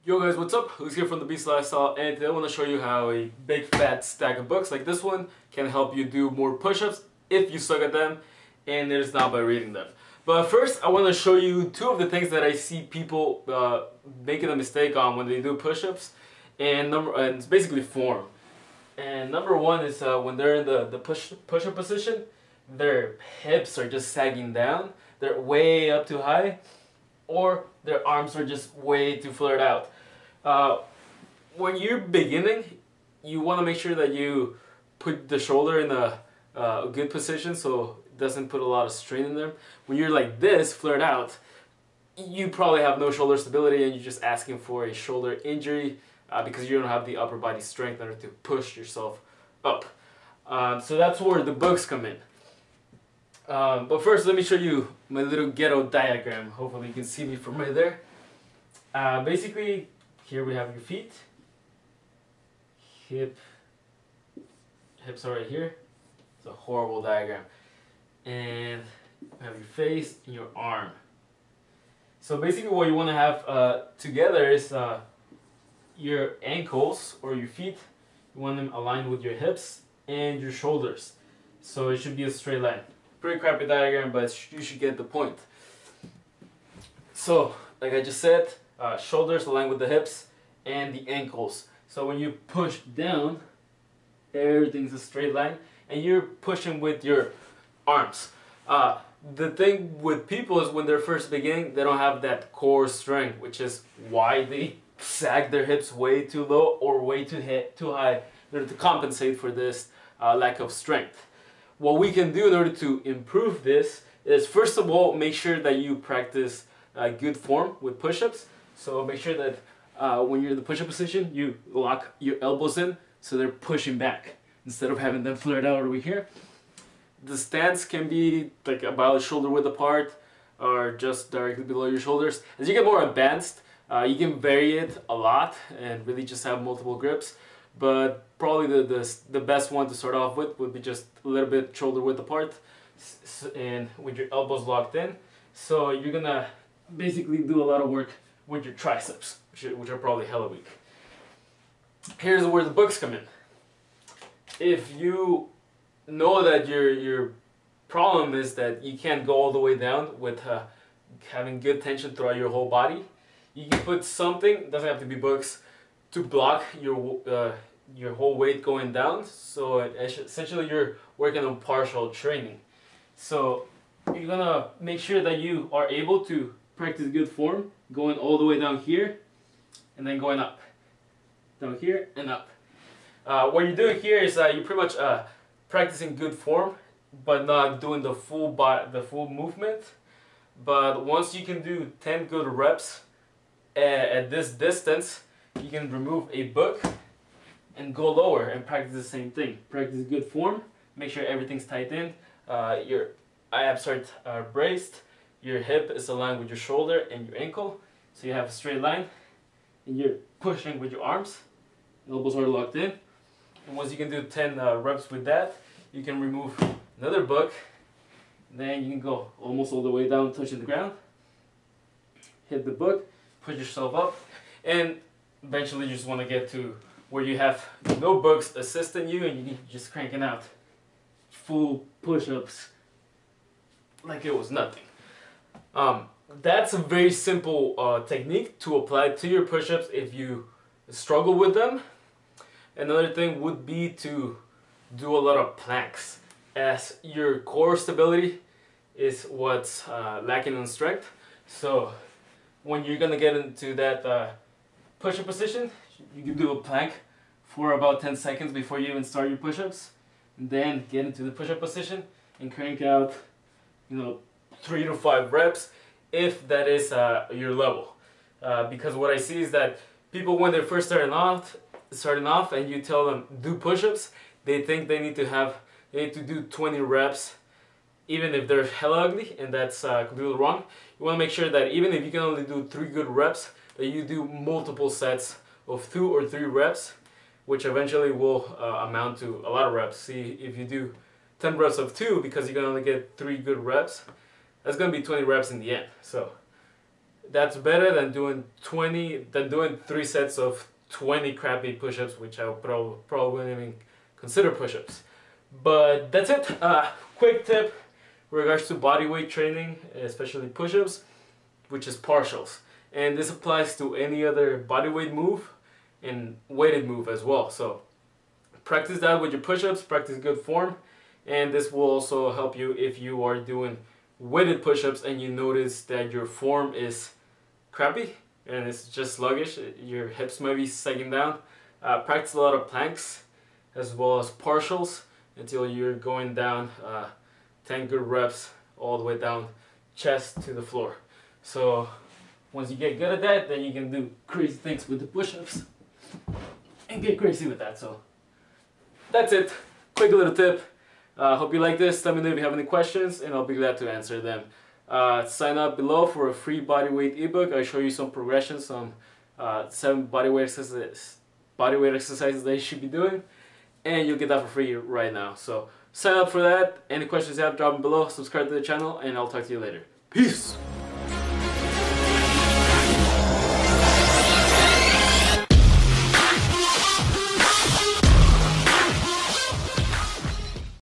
Yo guys, what's up? Luke's here from the Beast Lifestyle, and today I want to show you how a big fat stack of books like this one can help you do more push-ups if you suck at them, and it is not by reading them. But first, I want to show you two of the things that I see people making a mistake on when they do push-ups, and it's basically form. And number one is when they're in the push-up position, their hips are just sagging down, they're way up too high, or their arms are just way too flared out. When you're beginning, you want to make sure that you put the shoulder in a good position so it doesn't put a lot of strain in them. When you're like this, flared out, you probably have no shoulder stability and you're just asking for a shoulder injury because you don't have the upper body strength in order to push yourself up. So that's where the books come in. But first, let me show you my little ghetto diagram. Hopefully you can see me from right there. Basically, here we have your feet. Hips are right here. It's a horrible diagram. And you have your face and your arm. So basically what you want to have together is your ankles or your feet. You want them aligned with your hips and your shoulders. So it should be a straight line. Pretty crappy diagram, but you should get the point. So, like I just said, shoulders aligned with the hips and the ankles. So when you push down, everything's a straight line, and you're pushing with your arms. The thing with people is when they're first beginning, they don't have that core strength, which is why they sag their hips way too low or way too high in order to compensate for this lack of strength. What we can do in order to improve this is, first of all, make sure that you practice good form with push-ups. So make sure that when you're in the push-up position, you lock your elbows in so they're pushing back instead of having them flared out over here. The stance can be like about shoulder width apart or just directly below your shoulders. As you get more advanced, you can vary it a lot and really just have multiple grips. But probably the best one to start off with would be just a little bit shoulder width apart and with your elbows locked in. So you're gonna basically do a lot of work with your triceps, which are probably hella weak. Here's where the books come in. If you know that your problem is that you can't go all the way down with having good tension throughout your whole body, you can put something, doesn't have to be books, to block your whole weight going down. So essentially you're working on partial training. So you're gonna make sure that you are able to practice good form, going all the way down here and then going up, down here and up. What you're doing here is you're pretty much practicing good form but not doing the full movement. But once you can do 10 good reps at this distance, you can remove a book and go lower and practice the same thing. Practice good form, make sure everything's tight in, your abs are braced, your hip is aligned with your shoulder and your ankle, so you have a straight line, and you're pushing with your arms, elbows are locked in. And once you can do 10 reps with that, you can remove another book, then you can go almost all the way down, touching the ground, hit the book, push yourself up, and eventually you just want to get to where you have no books assisting you and you're just cranking out full push-ups like it was nothing. That's a very simple technique to apply to your push-ups if you struggle with them. Another thing would be to do a lot of planks, as your core stability is what's lacking in strength. So when you're gonna get into that push-up position, you can do a plank for about 10 seconds before you even start your push-ups, and then get into the push-up position and crank out, 3 to 5 reps if that is your level. Because what I see is that people, when they're first starting off and you tell them do push-ups, they think they need to do 20 reps even if they're hella ugly, and that's completely wrong. You want to make sure that even if you can only do 3 good reps, that you do multiple sets of 2 or 3 reps, which eventually will amount to a lot of reps. See, if you do 10 reps of 2 because you can only get 3 good reps, that's going to be 20 reps in the end. So That's better than doing 3 sets of 20 crappy push-ups, which I would probably wouldn't even consider push-ups. But that's it. Quick tip in regards to body weight training, especially push-ups, which is partials. And this applies to any other body weight move and weighted move as well. So practice that with your push-ups, practice good form, and this will also help you if you are doing weighted push-ups and you notice that your form is crappy and it's just sluggish, your hips might be sagging down. Practice a lot of planks as well as partials until you're going down 10 good reps all the way down chest to the floor. So once you get good at that, then you can do crazy things with the push-ups and get crazy with that. So that's it. Quick little tip. Hope you like this. Let me know if you have any questions and I'll be glad to answer them. Sign up below for a free bodyweight ebook. I show you some progressions, some 7 bodyweight exercises that you should be doing, and you'll get that for free right now. So sign up for that. Any questions you have, drop them below. Subscribe to the channel, and I'll talk to you later. Peace!